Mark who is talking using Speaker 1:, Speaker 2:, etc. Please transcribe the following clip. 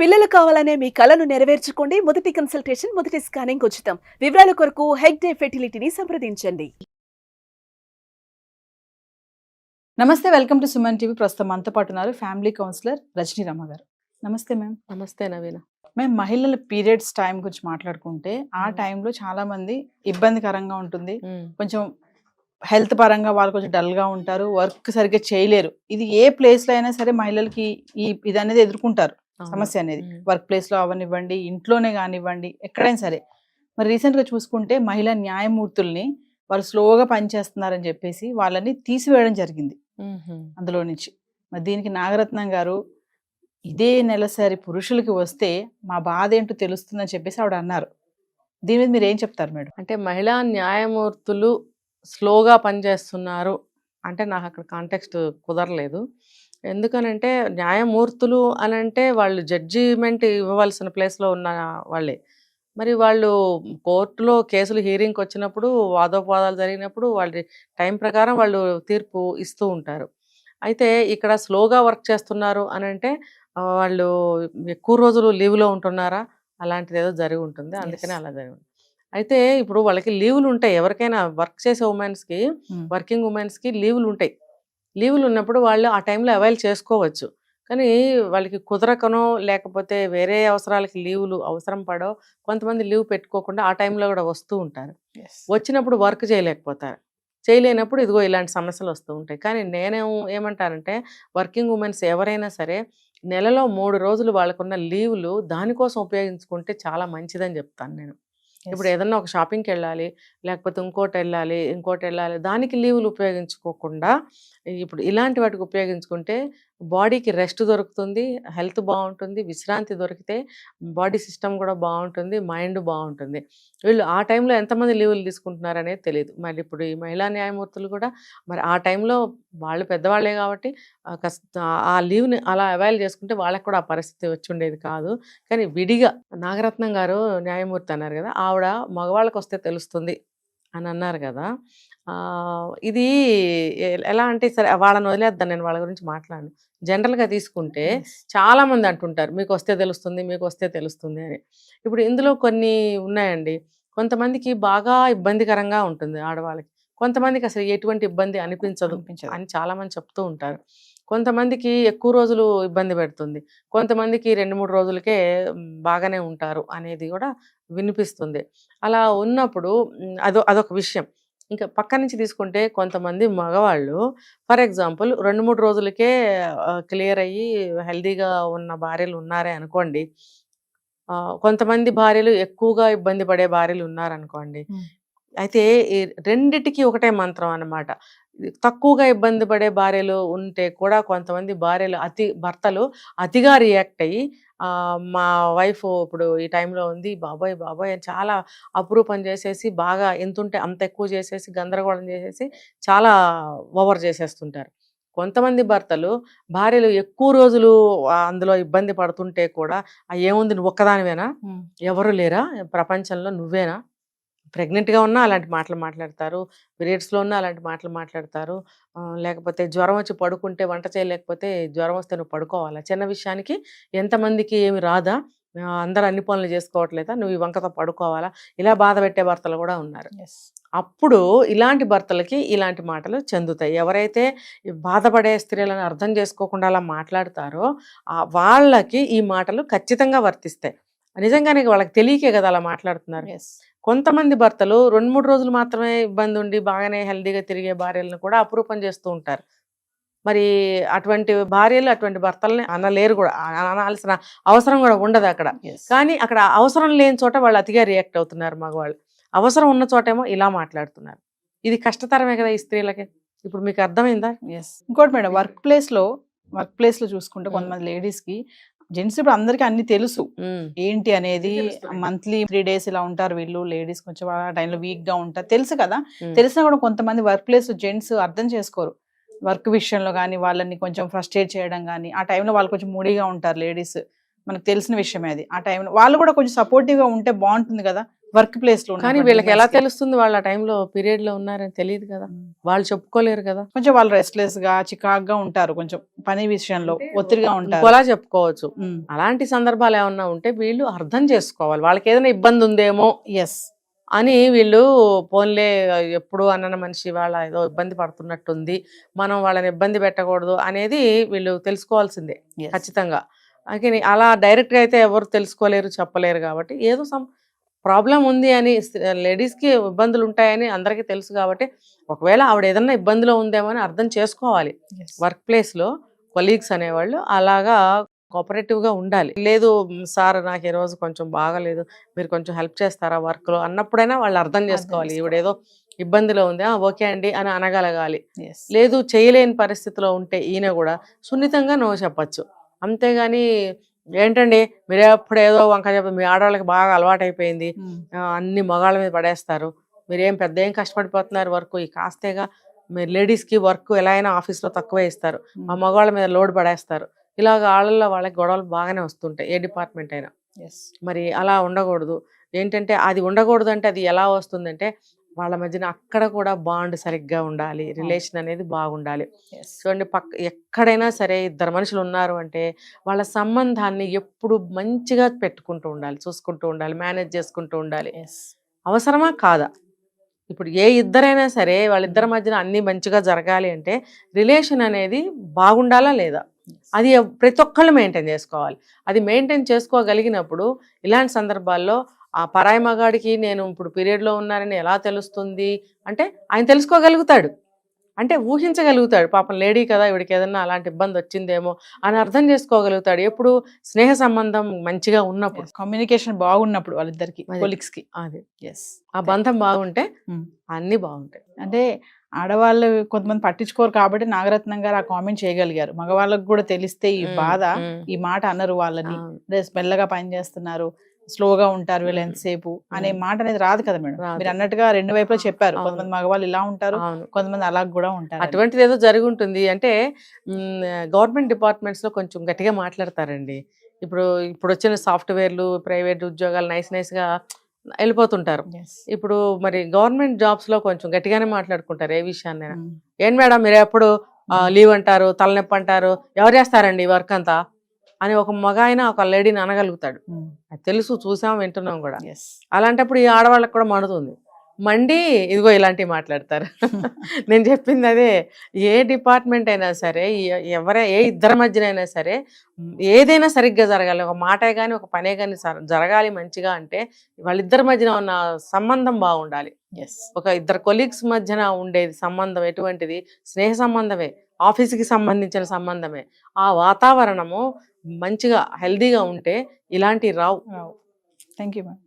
Speaker 1: పిల్లలు కావాలనే మీ కలను నెరవేర్చుకోండి. మొదటి కన్సల్టేషన్, మొదటి స్కానింగ్ ఉచితం. వివరాల కొరకు హెగ్డే ఫెర్టిలిటీని సంప్రదించండి.
Speaker 2: నమస్తే, వెల్కమ్ టు సుమన్ టీవీ. ప్రస్తుతం మనతో పాటు ఉన్నారు ఫ్యామిలీ కౌన్సిలర్ రజనీ రమ గారు. నమస్తే మ్యామ్.
Speaker 3: నమస్తే నవీన.
Speaker 2: మేము మహిళల పీరియడ్స్ టైం గురించి మాట్లాడుకుంటే ఆ టైంలో చాలా మంది ఇబ్బందికరంగా ఉంటుంది. కొంచెం హెల్త్ పరంగా వాళ్ళు కొంచెం డల్గా ఉంటారు, వర్క్ సరిగ్గా చేయలేరు. ఇది ఏ ప్లేస్లో అయినా సరే మహిళలకి ఇది అనేది ఎదుర్కొంటారు సమస్య అనేది. వర్క్ ప్లేస్లో అవనివ్వండి, ఇంట్లోనే కానివ్వండి, ఎక్కడైనా సరే. మరి రీసెంట్గా చూసుకుంటే మహిళా న్యాయమూర్తుల్ని వాళ్ళు స్లోగా పనిచేస్తున్నారని చెప్పేసి వాళ్ళని తీసివేయడం జరిగింది అందులో నుంచి. మరి దీనికి నాగరత్నం గారు ఇదే నెలసరి పురుషులకి వస్తే మా బాధ ఏంటో తెలుస్తుందని చెప్పేసి ఆవిడ అన్నారు. దీని మీద మీరు ఏం చెప్తారు మేడం?
Speaker 3: అంటే మహిళా న్యాయమూర్తులు స్లోగా పనిచేస్తున్నారు అంటే నాకు అక్కడ కాంటెక్స్ట్ కుదరలేదు. ఎందుకనంటే న్యాయమూర్తులు అని అంటే వాళ్ళు జడ్జిమెంట్ ఇవ్వవలసిన ప్లేస్లో ఉన్న వాళ్ళే. మరి వాళ్ళు కోర్టులో కేసులు హీరింగ్కి వచ్చినప్పుడు, వాదోపవాదాలు జరిగినప్పుడు వాళ్ళ టైం ప్రకారం వాళ్ళు తీర్పు ఇస్తూ ఉంటారు. అయితే ఇక్కడ స్లోగా వర్క్ చేస్తున్నారు అని అంటే వాళ్ళు ఎక్కువ రోజులు లీవ్లో ఉంటున్నారా, అలాంటిది ఏదో జరిగి ఉంటుంది, అందుకనే అలా జరిగి ఉంటుంది. అయితే ఇప్పుడు వాళ్ళకి లీవులు ఉంటాయి. ఎవరికైనా వర్క్ చేసే ఉమెన్స్కి, వర్కింగ్ ఉమెన్స్కి లీవులు ఉంటాయి. లీవులు ఉన్నప్పుడు వాళ్ళు ఆ టైంలో అవైల్ చేసుకోవచ్చు. కానీ వాళ్ళకి కుదరకనో లేకపోతే వేరే అవసరాలకి లీవులు అవసరం పడో కొంతమంది లీవ్ పెట్టుకోకుండా ఆ టైంలో కూడా వస్తూ ఉంటారు. వచ్చినప్పుడు వర్క్ చేయలేకపోతారు. చేయలేనప్పుడు ఇదిగో ఇలాంటి సమస్యలు వస్తూ ఉంటాయి. కానీ ఏమంటానంటే వర్కింగ్ ఉమెన్స్ ఎవరైనా సరే నెలలో 3 రోజులు వాళ్ళకున్న లీవులు దానికోసం ఉపయోగించుకుంటే చాలా మంచిదని చెప్తాను నేను. ఇప్పుడు ఏదన్నా ఒక షాపింగ్కి వెళ్ళాలి, లేకపోతే ఇంకోటి వెళ్ళాలి, దానికి లీవులు ఉపయోగించుకోకుండా ఇప్పుడు ఇలాంటి వాటికి ఉపయోగించుకుంటే బాడీకి రెస్ట్ దొరుకుతుంది, హెల్త్ బాగుంటుంది, విశ్రాంతి దొరికితే బాడీ సిస్టమ్ కూడా బాగుంటుంది, మైండ్ బాగుంటుంది. వీళ్ళు ఆ టైంలో ఎంతమంది లీవులు తీసుకుంటున్నారు అనేది తెలియదు. మరి ఇప్పుడు ఈ మహిళా న్యాయమూర్తులు కూడా మరి ఆ టైంలో వాళ్ళు పెద్దవాళ్ళే కాబట్టి ఆ లీవ్ని అలా అవైల్ చేసుకుంటే వాళ్ళకి కూడా ఆ పరిస్థితి వచ్చి ఉండేది కాదు. కానీ విడిగా నాగరత్నం గారు న్యాయమూర్తి అన్నారు కదా, ఆవిడ మగవాళ్ళకి వస్తే తెలుస్తుంది అని అన్నారు కదా. ఇది ఎలా అంటే సరే వాళ్ళని వదిలేద్దాను, నేను వాళ్ళ గురించి మాట్లాడను. జనరల్గా తీసుకుంటే చాలామంది అంటుంటారు మీకు వస్తే తెలుస్తుంది అని. ఇప్పుడు ఇందులో కొన్ని ఉన్నాయండి. కొంతమందికి బాగా ఇబ్బందికరంగా ఉంటుంది ఆడవాళ్ళకి, కొంతమందికి అసలు ఎటువంటి ఇబ్బంది అనిపించదు అని చాలామంది చెప్తూ ఉంటారు. కొంతమందికి ఎక్కువ రోజులు ఇబ్బంది పెడుతుంది, కొంతమందికి 2-3 రోజులకే బాగానే ఉంటారు అనేది కూడా వినిపిస్తుంది. అలా ఉన్నప్పుడు అదొక విషయం. ఇంకా పక్క నుంచి తీసుకుంటే కొంతమంది మగవాళ్ళు ఫర్ ఎగ్జాంపుల్ 2-3 రోజులకే క్లియర్ అయ్యి హెల్దీగా ఉన్న భార్యలు ఉన్నారే అనుకోండి. కొంతమంది భార్యలు ఎక్కువగా ఇబ్బంది పడే భార్యలు ఉన్నారనుకోండి. అయితే ఈ రెండిటికి ఒకటే మంత్రం అన్నమాట. తక్కువగా ఇబ్బంది పడే భార్యలు ఉంటే కూడా కొంతమంది భర్తలు అతిగా రియాక్ట్ అయ్యి మా వైఫ్ ఇప్పుడు ఈ టైంలో ఉంది, బాబోయ్ అని చాలా అపురూపం చేసేసి బాగా ఎంతుంటే అంత ఎక్కువ చేసేసి గందరగోళం చేసేసి చాలా ఓవర్ చేసేస్తుంటారు. కొంతమంది భార్యలు ఎక్కువ రోజులు అందులో ఇబ్బంది పడుతుంటే కూడా ఏముంది నువ్వు ఒక్కదానివేనా, ఎవరు లేరా ప్రపంచంలో, నువ్వేనా, ప్రెగ్నెంట్గా ఉన్నా అలాంటి మాటలు మాట్లాడతారు, పీరియడ్స్లో ఉన్నా అలాంటి మాటలు మాట్లాడతారు, లేకపోతే జ్వరం వచ్చి పడుకుంటే వంట చేయలేకపోతే జ్వరం వస్తే నువ్వు పడుకోవాలా, చిన్న విషయానికి ఎంతమందికి ఏమి రాదా, అందరూ అన్ని పనులు చేసుకోవట్లేదా, నువ్వు ఈ వంకతో పడుకోవాలా, ఇలా బాధ పెట్టే భర్తలు కూడా ఉన్నారు. అప్పుడు ఇలాంటి భర్తలకి ఇలాంటి మాటలు చెందుతాయి. ఎవరైతే బాధపడే స్త్రీలను అర్థం చేసుకోకుండా అలా మాట్లాడతారో వాళ్ళకి ఈ మాటలు ఖచ్చితంగా వర్తిస్తాయి. నిజంగానే వాళ్ళకి తెలియకే కదా అలా మాట్లాడుతున్నారు. కొంతమంది భర్తలు 2-3 రోజులు మాత్రమే ఇబ్బంది ఉండి బాగానే హెల్దీగా తిరిగే భార్యలను కూడా అపురూపం చేస్తూ ఉంటారు. మరి అటువంటి భార్యలు అటువంటి భర్తల్ని అనలేరు కూడా, అనాల్సిన అవసరం కూడా ఉండదు అక్కడ. కానీ అక్కడ అవసరం లేని చోట వాళ్ళు అతిగా రియాక్ట్ అవుతున్నారు మగవాళ్ళు, అవసరం ఉన్న చోటేమో ఇలా మాట్లాడుతున్నారు. ఇది కష్టతరమే కదా ఈ స్త్రీలకి. ఇప్పుడు మీకు అర్థమైందా?
Speaker 2: ఇంకోటి మేడం, వర్క్ ప్లేస్లో చూసుకుంటే కొంతమంది లేడీస్కి, జెంట్స్ ఇప్పుడు అందరికీ అన్ని తెలుసు ఏంటి అనేది. మంత్లీ 3 days ఇలా ఉంటారు వీళ్ళు, లేడీస్ కొంచెం ఆ టైంలో వీక్ గా ఉంటారు, తెలుసు కదా. తెలిసినా కూడా కొంతమంది వర్క్ ప్లేస్ జెంట్స్ అర్థం చేసుకోరు. వర్క్ విషయంలో కానీ వాళ్ళని కొంచెం ఫ్రస్ట్రేట్ చేయడం కానీ, ఆ టైంలో వాళ్ళు కొంచెం మూడీగా ఉంటారు లేడీస్, మనకు తెలిసిన విషయమే అది. ఆ టైంలో వాళ్ళు కూడా కొంచెం సపోర్టివ్గా ఉంటే బాగుంటుంది కదా. వర్క్ ప్లేస్ లో
Speaker 3: కానీ
Speaker 2: ఉన్నటువంటి
Speaker 3: వీళ్ళకి ఎలా
Speaker 2: women's కి.
Speaker 3: తెలుస్తుంది వాళ్ళు ఆ టైంలో పీరియడ్ లో ఉన్నారని తెలియదు కదా, వాళ్ళు చెప్పుకోలేరు కదా.
Speaker 2: కొంచెం వాళ్ళు రెస్ట్లెస్ గా చికాగ్గా ఉంటారు, కొంచెం పని విషయంలో ఒత్తిడిగా ఉంటారు.
Speaker 3: ఇంకోలా చెప్పుకోవచ్చు.
Speaker 2: ఉమ్.
Speaker 3: అలాంటి సందర్భాలు ఏమన్నా ఉంటే వీళ్ళు అర్థం చేసుకోవాలి, వాళ్ళకి ఏదైనా ఇబ్బంది ఉందేమో
Speaker 2: ఎస్.
Speaker 3: అని. వీళ్ళు పోన్లే ఎప్పుడు అన్న మనిషి వాళ్ళ ఏదో ఇబ్బంది పడుతున్నట్టుంది, మనం వాళ్ళని ఇబ్బంది పెట్టకూడదు అనేది వీళ్ళు తెలుసుకోవాల్సిందే
Speaker 2: Yes.
Speaker 3: ఖచ్చితంగా. అందుకని అలా డైరెక్ట్గా అయితే ఎవరు తెలుసుకోలేరు, చెప్పలేరు. కాబట్టి ఏదో ప్రాబ్లం ఉంది అని, లేడీస్కి ఇబ్బందులు ఉంటాయని అందరికీ తెలుసు. కాబట్టి ఒకవేళ ఆవిడ ఏదన్నా ఇబ్బందిలో ఉందేమో అని అర్థం చేసుకోవాలి.
Speaker 2: Yes.
Speaker 3: వర్క్ ప్లేస్లో కొలీగ్స్ అనేవాళ్ళు అలాగా కోఆపరేటివ్గా ఉండాలి. లేదు సార్ నాకు ఈ రోజు కొంచెం బాగలేదు, మీరు కొంచెం హెల్ప్ చేస్తారా వర్క్లో అన్నప్పుడైనా వాళ్ళు అర్థం చేసుకోవాలి. ఈవిడేదో ఇబ్బందిలో ఉంది, ఓకే అండి అని అనగలగాలి.
Speaker 2: Yes.
Speaker 3: లేదు చేయలేని పరిస్థితిలో ఉంటే ఈయన కూడా సున్నితంగా నో చెప్పచ్చు. అంతేగాని ఏంటండి మీరు ఎప్పుడు ఏదో వంక చెప్పి, మీ ఆడవాళ్ళకి బాగా అలవాటు అయిపోయింది,
Speaker 2: ఉమ్.
Speaker 3: అన్ని మగాళ్ళ మీద పడేస్తారు, మీరేం పెద్ద ఏం కష్టపడిపోతున్నారు, వర్క్ ఈ కాస్తేగా, మీరు లేడీస్కి వర్క్ ఎలా అయినా ఆఫీస్లో తక్కువే ఇస్తారు, ఆ మగవాళ్ళ మీద లోడ్ పడేస్తారు. ఇలాగ ఆళ్ళల్లో వాళ్ళకి గొడవలు బాగానే వస్తుంటాయి, ఏ డిపార్ట్మెంట్ అయినా.
Speaker 2: Yes.
Speaker 3: మరి అలా ఉండకూడదు. ఏంటంటే అది ఉండకూడదు అంటే అది ఎలా వస్తుందంటే వాళ్ళ మధ్యన అక్కడ కూడా బాండ్ సరిగ్గా ఉండాలి, రిలేషన్ అనేది బాగుండాలి.
Speaker 2: Yes.
Speaker 3: చూడండి ఎక్కడైనా సరే ఇద్దరు మనుషులు ఉన్నారు అంటే వాళ్ళ సంబంధాన్ని ఎప్పుడు మంచిగా పెట్టుకుంటూ ఉండాలి, చూసుకుంటూ ఉండాలి, మేనేజ్ చేసుకుంటూ ఉండాలి.
Speaker 2: Yes.
Speaker 3: అవసరమా కాదా? ఇప్పుడు ఏ ఇద్దరైనా సరే వాళ్ళిద్దరి మధ్యన అన్ని మంచిగా జరగాలి అంటే రిలేషన్ అనేది బాగుండాలా లేదా, అది ప్రతి ఒక్కళ్ళు మెయింటైన్ చేసుకోవాలి. అది మెయింటైన్ చేసుకోగలిగినప్పుడు ఇలాంటి సందర్భాల్లో ఆ పరాయి మగాడికి నేను ఇప్పుడు పీరియడ్లో ఉన్నానని ఎలా తెలుస్తుంది అంటే ఆయన తెలుసుకోగలుగుతాడు, అంటే ఊహించగలుగుతాడు. పాపం లేడీ కదా, ఇవిడికి ఏదన్నా అలాంటి ఇబ్బంది వచ్చిందేమో అని అర్థం చేసుకోగలుగుతాడు. ఎప్పుడు స్నేహ సంబంధం మంచిగా ఉన్నప్పుడు,
Speaker 2: కమ్యూనికేషన్ బాగున్నప్పుడు వాళ్ళిద్దరికి,
Speaker 3: అది.
Speaker 2: కొలిక్స్ కి.
Speaker 3: అది
Speaker 2: ఎస్.
Speaker 3: ఆ బంధం బాగుంటే
Speaker 2: Hmm.
Speaker 3: అన్ని బాగుంటాయి.
Speaker 2: అంటే ఆడవాళ్ళు కొంతమంది పట్టించుకోరు కాబట్టి నాగరత్నం గారు ఆ కామెంట్ చేయగలిగారు. మగవాళ్ళకు కూడా తెలిస్తే ఈ బాధ, ఈ మాట అనరు వాళ్ళని, అదే మెల్లగా పని చేస్తున్నారు, స్లోగా ఉంటారు వీళ్ళు ఎంతసేపు అనే మాట అనేది రాదు కదా మేడం.
Speaker 3: రాదు.
Speaker 2: మీరు అన్నట్టుగా రెండు వైపులా చెప్పారు.
Speaker 3: అవును.
Speaker 2: కొంతమంది మగవాళ్ళు ఇలా ఉంటారు,
Speaker 3: అవును,
Speaker 2: కొంతమంది అలా కూడా ఉంటారు.
Speaker 3: అటువంటిది ఏదో జరిగి ఉంటుంది. అంటే గవర్నమెంట్ డిపార్ట్మెంట్స్లో కొంచెం గట్టిగా మాట్లాడతారండి. ఇప్పుడు వచ్చిన సాఫ్ట్వేర్లు, ప్రైవేట్ ఉద్యోగాలు నైస్గా వెళ్ళిపోతుంటారు.
Speaker 2: Yes.
Speaker 3: ఇప్పుడు మరి గవర్నమెంట్ జాబ్స్లో కొంచెం గట్టిగానే మాట్లాడుకుంటారు ఏ విషయాన్నైనా.
Speaker 2: Hmm.
Speaker 3: ఏం మేడం మీరు ఎప్పుడు లీవ్ అంటారు, తలనొప్పి అంటారు, ఎవరు చేస్తారండి ఈ వర్క్ అంతా అని ఒక మగ ఆయన ఒక లేడీని అనగలుగుతాడు.
Speaker 2: Hmm.
Speaker 3: అది తెలుసు, చూసాం, వింటున్నాం కూడా.
Speaker 2: Yes.
Speaker 3: అలాంటప్పుడు ఈ ఆడవాళ్ళకి కూడా మండుతుంది, మండి ఇదిగో ఇలాంటివి మాట్లాడతారు. నేను చెప్పింది అదే. ఏ డిపార్ట్మెంట్ అయినా సరే, ఏ ఇద్దరి మధ్యనైనా సరే ఏదైనా సరిగ్గా జరగాలి. ఒక మాటే కానీ ఒక పనే కానీ జరగాలి మంచిగా అంటే వాళ్ళిద్దరి మధ్యన ఉన్న సంబంధం బాగుండాలి.
Speaker 2: Yes.
Speaker 3: ఒక ఇద్దరు కొలీగ్స్ మధ్యన ఉండేది సంబంధం ఎటువంటిది, స్నేహ సంబంధమే, ఆఫీస్కి సంబంధించిన సంబంధమే. ఆ వాతావరణము మంచిగా హెల్దీగా ఉంటే ఇలాంటివి రావు.
Speaker 2: Wow. Thank you, ma'am.